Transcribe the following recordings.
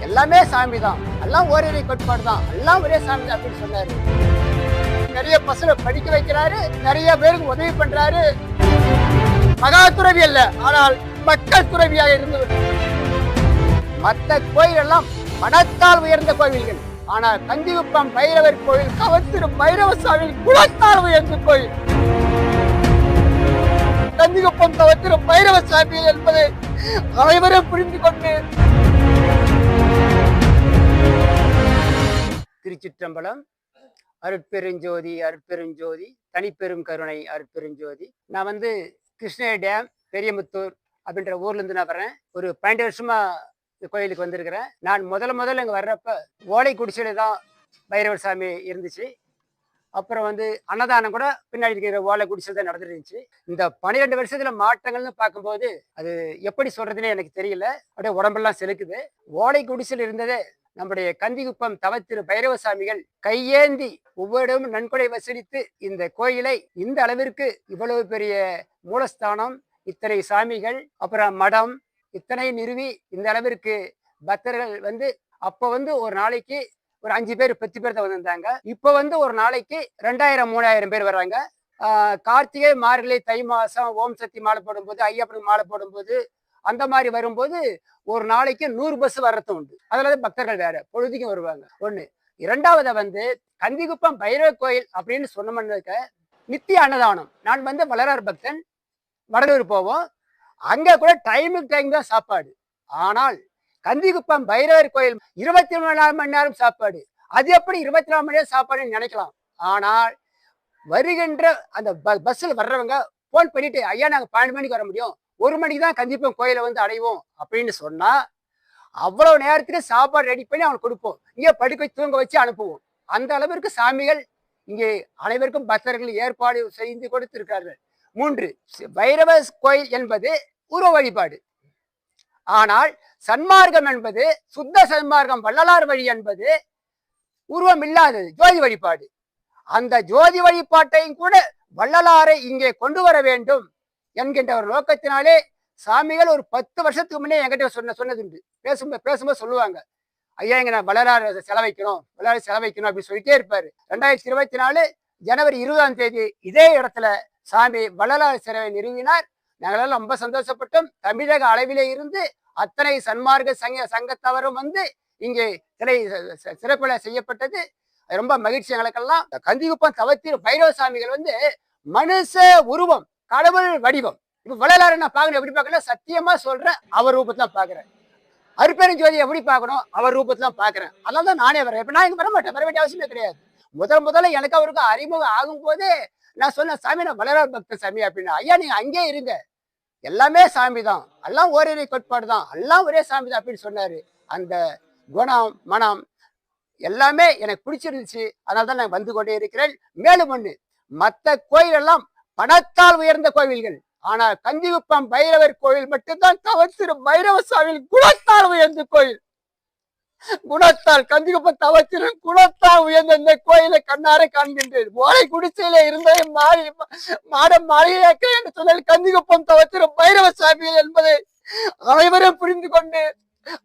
எல்லாமே சாமி தான், எல்லாம் ஓரிரை கோட்பாடு தான், எல்லாம் ஒரே சாமி தான் அப்படின்னு சொன்னாரு. நிறைய பசங்க படிக்க வைக்கிறாரு, நிறைய பேருக்கு உதவி பண்றாரு. மகா துறவி அல்ல, ஆனால் மக்கள் துறவியாக இருந்தவர். மற்ற கோயில் எல்லாம் பணத்தால் உயர்ந்த கோவில்கள், ஆனால் கந்திகுப்பம் பைரவர் கோயில் கவத்திரு பைரவ சாமி குலத்தால் உயர்ந்த கோயில். கந்திகுப்பம் கவத்திரு பைரவ சாமி என்பதை அனைவரும் புரிந்து கொண்டு திருச்சிற்றம்பலம். அருட்பெருஞ்சோதி அருட்பெருஞ்சோதி தனிப்பெரும் கருணை அருட்பெருஞ்சோதி. நான் கிருஷ்ணகிரி டேம் பெரியமுத்தூர் அப்படின்ற ஊர்ல இருந்து நான் வரேன். ஒரு 12 வருஷமா இந்த கோயிலுக்கு வந்திருக்கிறேன். நான் முதல்ல இங்க வர்றப்ப ஓலை குடிசையில தான் பைரவர் சாமி இருந்துச்சு. அப்புறம் அன்னதானம் கூட பின்னாடி இருக்கிற ஓலை குடிசையில் தான் நடந்துட்டு இருந்துச்சு. இந்த 12 வருஷத்துல மாற்றங்கள்னு பார்க்கும்போது அது எப்படி சொல்றதுன்னே எனக்கு தெரியல. அப்படியே உடம்பெல்லாம் செலுக்குது. ஓலை குடிசையில் இருந்ததே நம்முடைய கந்திகுப்பம் தவத்திரு பைரவ சாமிகள் கையேந்தி ஒவ்வொருடமும் நன்கொடை வசூலித்து இந்த கோயிலை இந்த அளவிற்கு இவ்வளவு பெரிய மூலஸ்தானம், இத்தனை சாமிகள், அப்புறம் மடம் இத்தனை நிறுவி இந்த அளவிற்கு பக்தர்கள் அப்ப ஒரு நாளைக்கு ஒரு 5 பேர் 10 பேர் தான் வந்திருந்தாங்க. இப்ப ஒரு நாளைக்கு 2000-3000 பேர் வர்றாங்க. கார்த்திகை மார்கழி தை மாசம் ஓம் சக்தி மாலை போடும்போது, ஐயப்பனுக்கு மாலை போடும்போது, அந்த மாதிரி வரும்போது ஒரு நாளைக்கு 100 பஸ் வர்றது உண்டு. அதுல பக்தர்கள் வேற பொழுதுக்கும் வருவாங்க. ஒண்ணு. இரண்டாவது கந்திகுப்பம் பைரவ கோயில் அப்படின்னு சொன்னோம்னாக்க நித்திய அன்னதானம். நான் வளரார் பக்தன், வடலூர் போவோம். அங்க கூட டைமுக்கு டைம் தான் சாப்பாடு. ஆனால் கந்திகுப்பம் பைரவர் கோயில் 24 மணி நேரம் சாப்பாடு. அது எப்படி 24 மணி நேரம் சாப்பாடுன்னு நினைக்கலாம். ஆனால் வருகின்ற அந்த பஸ்ல வர்றவங்க போன் பண்ணிட்டு, ஐயா நாங்க 12 மணிக்கு வர முடியும், 1 மணிக்கு தான் கந்திகுப்பம் கோயிலை அடைவோம் அப்படின்னு சொன்னா அவ்வளவு நேரத்துக்கு சாப்பாடு ரெடி பண்ணி அவங்களுக்கு கொடுப்போம். இங்கே படுக்க வச்சு தூங்க வச்சு அனுப்புவோம். அந்த அளவிற்கு சாமிகள் இங்கே அனைவருக்கும் பக்தர்கள் ஏற்பாடு செய்து கொடுத்திருக்கிறார்கள். 3. பைரவ கோயில் என்பது உருவ வழிபாடு. ஆனால் சன்மார்க்கம் என்பது சுத்த சன்மார்க்கம், வள்ளலார் வழி என்பது உருவம் இல்லாதது, ஜோதி வழிபாடு. அந்த ஜோதி வழிபாட்டையும் கூட வள்ளலாரை இங்கே கொண்டு வர வேண்டும் என்கின்ற ஒரு நோக்கத்தினாலே சாமிகள் ஒரு 10 வருஷத்துக்கு முன்னே என்கிட்ட சொன்னதுண்டு. பேசும்போது சொல்லுவாங்க, ஐயா இங்க நான் வள்ளலார் செலவைக்கணும் அப்படின்னு சொல்லிட்டே இருப்பாரு. 2024 ஜனவரி 20ஆம் தேதி இதே இடத்துல சாமி வள்ளலார் சிலையை நிறுவினார். நாங்களெல்லாம் ரொம்ப சந்தோஷப்பட்டோம். தமிழக அளவிலே இருந்து அத்தனை சன்மார்க்க சங்கத்தவரும் இங்கே சிறப்பில செய்யப்பட்டது. ரொம்ப மகிழ்ச்சி எங்களுக்கெல்லாம். கந்திகுப்பம் தவத்திரு பைரவ சாமிகள் மனுஷ உருவம், கடவுள் வடிவம். இப்ப வள்ளலாரை நான் பார்க்கணும், எப்படி பார்க்கணும் சத்தியமா சொல்றேன், அவர் ரூபத்துல பாக்குறேன். அருட்பெருஞ்சோதி எப்படி பார்க்கணும், அவர் ரூபத்துல பாக்குறேன். அதனால தான் நானே வரேன். இப்ப நான் இங்க வர மாட்டேன், வர வேண்டிய அவசியமே கிடையாது. முதல்ல எனக்கு அவருக்கு அறிமுகம் ஆகும் போதே நான் சொன்னேன், சாமி நான் வளரார் பக்த சாமி அப்படின்னா, ஐயா நீங்க அங்கே இருங்க, எல்லாமே சாமி தான், எல்லாம் ஓரிரை கோட்பாடு தான், எல்லாம் ஒரே சாமி தான் அப்படின்னு சொன்னாரு. அந்த குணம் மனம் எல்லாமே எனக்கு பிடிச்சிருந்துச்சு. அதனால தான் நான் வந்து கொண்டே இருக்கிறேன். மேலும் ஒண்ணு, மற்ற கோயில் எல்லாம் பணத்தால் உயர்ந்த கோவில்கள், ஆனால் கந்திகுப்பம் பைரவர் கோயில் மட்டும்தான் தவத்திரு பைரவ சாமி குணத்தால் உயர்ந்த கோயில். குணத்தால் கந்திகுப்பம் தவத்திரு குணத்தால் உயர்ந்த இந்த கோயிலை கண்ணார காண்கின்றேன். ஓலை குடிசையில இருந்தே மாடம் மாளிகையாக்க என்று சொன்னால் கந்திகுப்பம் தவத்திரு பைரவ சாமி என்பதை அனைவரும் புரிந்து கொண்டு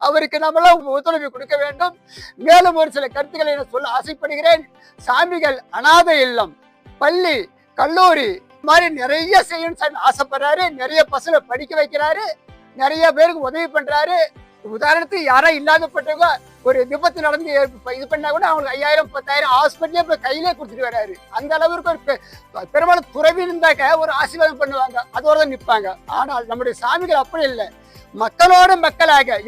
அவருக்கு நம்மளாம் ஒத்துழைப்பு கொடுக்க வேண்டும். மேலும் ஒரு சில கருத்துக்களை சொல்ல ஆசைப்படுகிறேன். சாமிகள் அநாதை இல்லம், பள்ளி, கல்லூரி மாதிரி நிறைய செய்யணும்னு ஆசைப்படுறாரு. நிறைய பசங்களை படிக்க வைக்கிறாரு, நிறைய பேருக்கு உதவி பண்றாரு. உதாரணத்துக்கு யாரா இல்லாதப்பட்டவங்க ஒரு விபத்து நடந்து இது பண்ணா கூட அவங்களுக்கு 5000-10,000 ஹாஸ்பிட்டலே இப்ப கையிலே கொடுத்துட்டு வர்றாரு. அந்த அளவுக்கு ஒரு பெரும்பாலும் துறவி இருந்தாக்க ஒரு ஆசீர்வாதம் பண்ணுவாங்க, அதோட தான் நிற்பாங்க. ஆனால் நம்முடைய சாமிகள் அப்படி இல்லை, மக்களோடு மக்களாக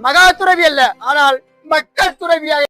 மகா துறவி அல்ல, ஆனால் மக்கள் துறவியாக